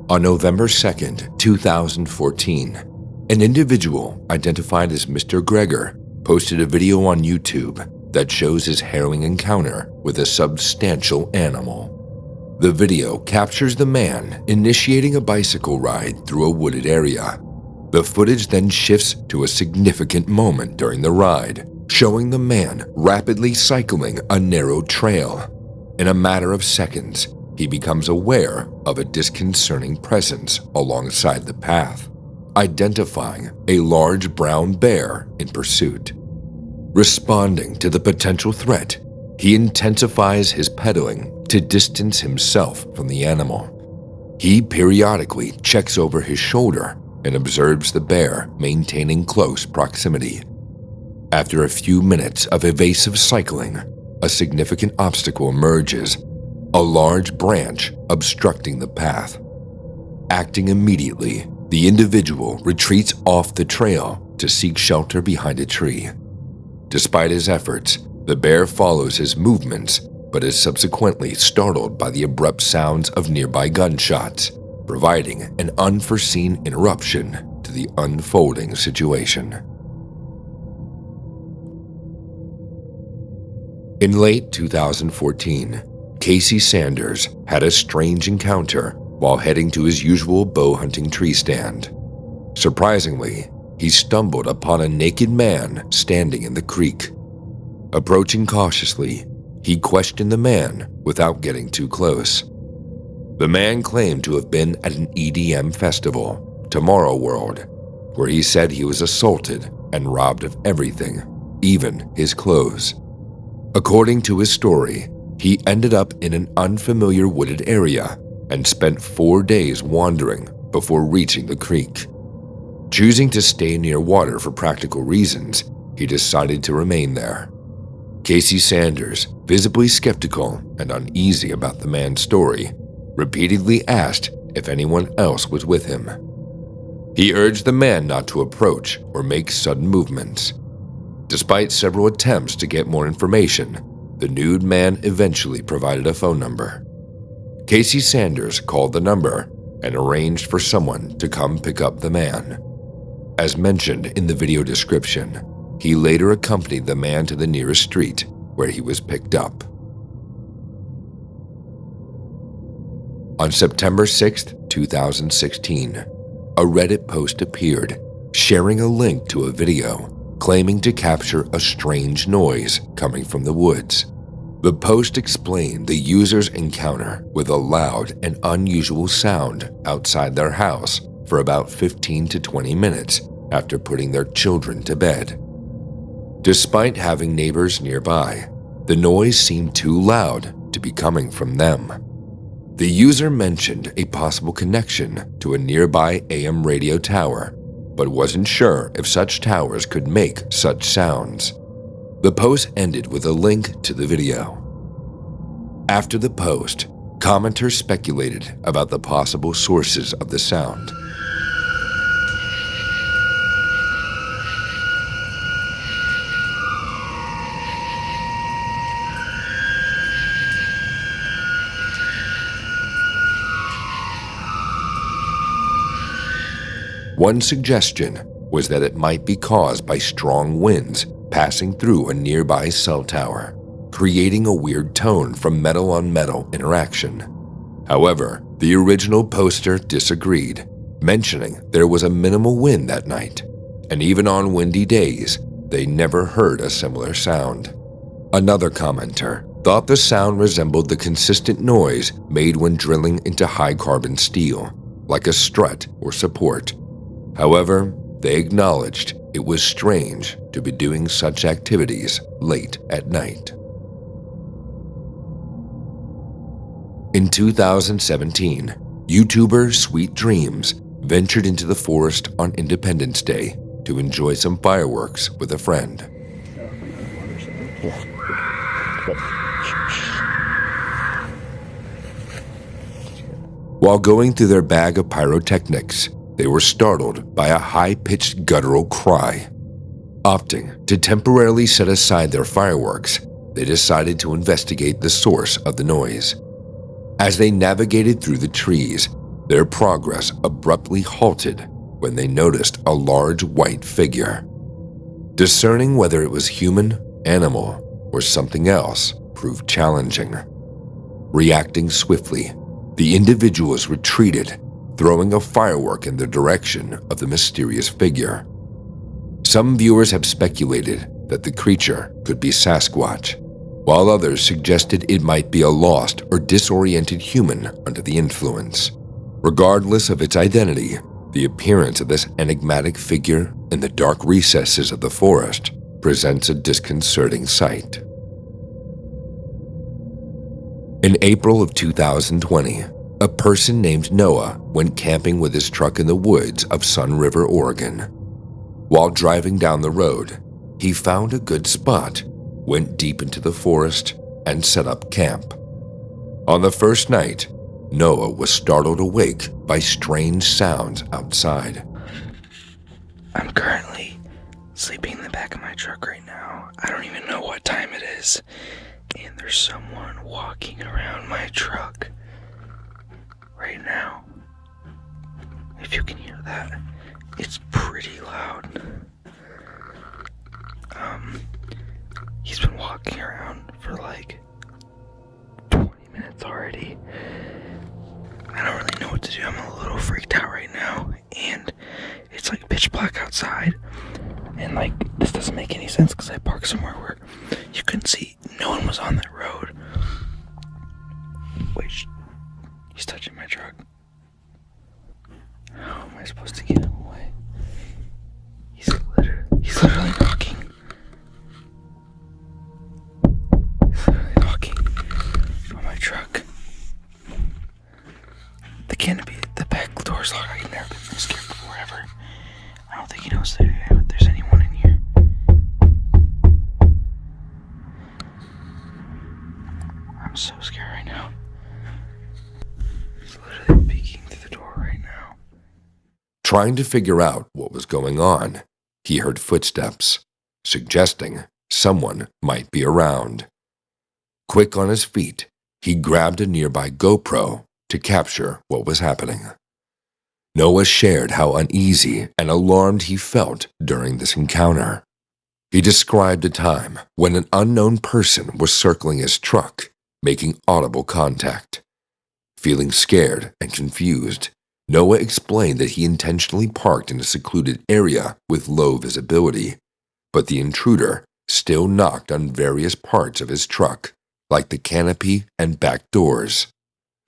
On November 2nd, 2014, an individual identified as Mr. Gregor posted a video on YouTube that shows his harrowing encounter with a substantial animal. The video captures the man initiating a bicycle ride through a wooded area. The footage then shifts to a significant moment during the ride, showing the man rapidly cycling a narrow trail. In a matter of seconds, he becomes aware of a disconcerting presence alongside the path, identifying a large brown bear in pursuit. Responding to the potential threat, he intensifies his pedaling to distance himself from the animal. He periodically checks over his shoulder and observes the bear maintaining close proximity. After a few minutes of evasive cycling, a significant obstacle emerges, a large branch obstructing the path. Acting immediately, the individual retreats off the trail to seek shelter behind a tree. Despite his efforts, the bear follows his movements, but is subsequently startled by the abrupt sounds of nearby gunshots, providing an unforeseen interruption to the unfolding situation. In late 2014, Casey Sanders had a strange encounter while heading to his usual bow hunting tree stand. Surprisingly, he stumbled upon a naked man standing in the creek. Approaching cautiously, he questioned the man without getting too close. The man claimed to have been at an EDM festival, Tomorrow World, where he said he was assaulted and robbed of everything, even his clothes. According to his story, he ended up in an unfamiliar wooded area and spent 4 days wandering before reaching the creek. Choosing to stay near water for practical reasons, he decided to remain there. Casey Sanders, visibly skeptical and uneasy about the man's story, repeatedly asked if anyone else was with him. He urged the man not to approach or make sudden movements. Despite several attempts to get more information, the nude man eventually provided a phone number. Casey Sanders called the number and arranged for someone to come pick up the man. As mentioned in the video description, he later accompanied the man to the nearest street where he was picked up. On September 6, 2016, a Reddit post appeared sharing a link to a video claiming to capture a strange noise coming from the woods. The post explained the user's encounter with a loud and unusual sound outside their house for about 15 to 20 minutes after putting their children to bed. Despite having neighbors nearby, the noise seemed too loud to be coming from them. The user mentioned a possible connection to a nearby AM radio tower, but wasn't sure if such towers could make such sounds. The post ended with a link to the video. After the post, commenters speculated about the possible sources of the sound. One suggestion was that it might be caused by strong winds passing through a nearby cell tower, creating a weird tone from metal-on-metal interaction. However, the original poster disagreed, mentioning there was a minimal wind that night, and even on windy days, they never heard a similar sound. Another commenter thought the sound resembled the consistent noise made when drilling into high-carbon steel, like a strut or support. However, they acknowledged it was strange to be doing such activities late at night. In 2017, YouTuber Sweet Dreams ventured into the forest on Independence Day to enjoy some fireworks with a friend. While going through their bag of pyrotechnics, they were startled by a high-pitched guttural cry. Opting to temporarily set aside their fireworks, they decided to investigate the source of the noise. As they navigated through the trees, Their progress abruptly halted when they noticed a large white figure. Discerning whether it was human, animal, or something else proved challenging. Reacting swiftly, the individuals retreated, throwing a firework in the direction of the mysterious figure. Some viewers have speculated that the creature could be Sasquatch, while others suggested it might be a lost or disoriented human under the influence. Regardless of its identity, the appearance of this enigmatic figure in the dark recesses of the forest presents a disconcerting sight. In April of 2020, a person named Noah went camping with his truck in the woods of Sun River, Oregon. While driving down the road, he found a good spot, went deep into the forest, and set up camp. On the first night, Noah was startled awake by strange sounds outside. I'm currently sleeping in the back of my truck right now. I don't even know what time it is. And there's someone walking around my truck right now. If you can hear that, it's pretty loud. He's been walking around for like 20 minutes already. I don't really know what to do. I'm a little freaked out right now, and it's like pitch black outside, and like this doesn't make any sense because I parked somewhere where you couldn't see. No one was on that road. Wait, he's touching my truck. How am I supposed to get him away? He's literally knocking. He's literally knocking on my truck. The canopy, the back door's locked. I've never been this scared before ever. I don't think he knows that there's anyone in here. I'm so scared right now. He's literally peeking through the door right now. Trying to figure out what was going on, he heard footsteps, suggesting someone might be around. Quick on his feet, he grabbed a nearby GoPro to capture what was happening. Noah shared how uneasy and alarmed he felt during this encounter. He described a time when an unknown person was circling his truck, making audible contact. Feeling scared and confused, Noah explained that he intentionally parked in a secluded area with low visibility, but the intruder still knocked on various parts of his truck, like the canopy and back doors.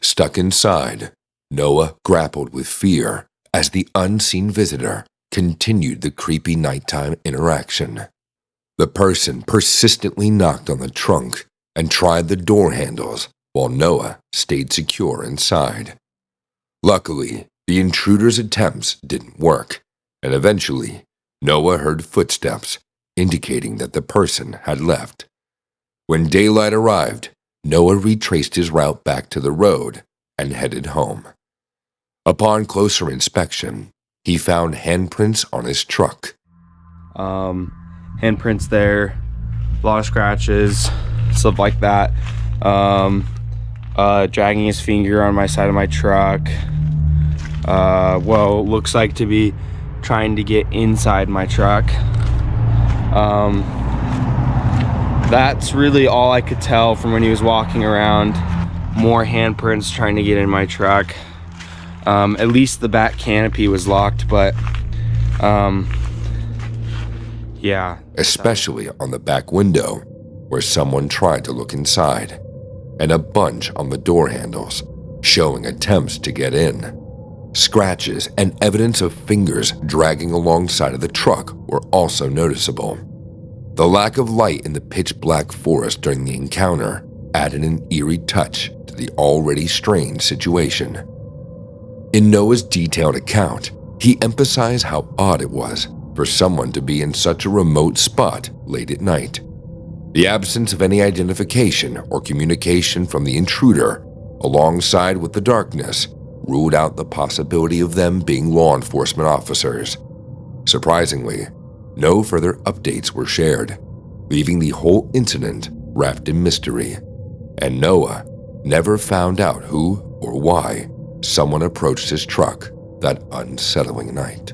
Stuck inside, Noah grappled with fear as the unseen visitor continued the creepy nighttime interaction. The person persistently knocked on the trunk and tried the door handles while Noah stayed secure inside. Luckily, the intruder's attempts didn't work, and eventually, Noah heard footsteps indicating that the person had left. When daylight arrived, Noah retraced his route back to the road and headed home. Upon closer inspection, he found handprints on his truck. Handprints there, a lot of scratches, stuff like that. Dragging his finger on my side of my truck. Looks like to be trying to get inside my truck. That's really all I could tell from when he was walking around. More handprints trying to get in my truck. At least the back canopy was locked, but yeah. Especially on the back window, where someone tried to look inside, and a bunch on the door handles, showing attempts to get in. Scratches and evidence of fingers dragging alongside of the truck were also noticeable. The lack of light in the pitch-black forest during the encounter added an eerie touch to the already strained situation. In Noah's detailed account, he emphasized how odd it was for someone to be in such a remote spot late at night. The absence of any identification or communication from the intruder, alongside with the darkness, ruled out the possibility of them being law enforcement officers. Surprisingly, no further updates were shared, leaving the whole incident wrapped in mystery, and Noah never found out who or why someone approached his truck that unsettling night.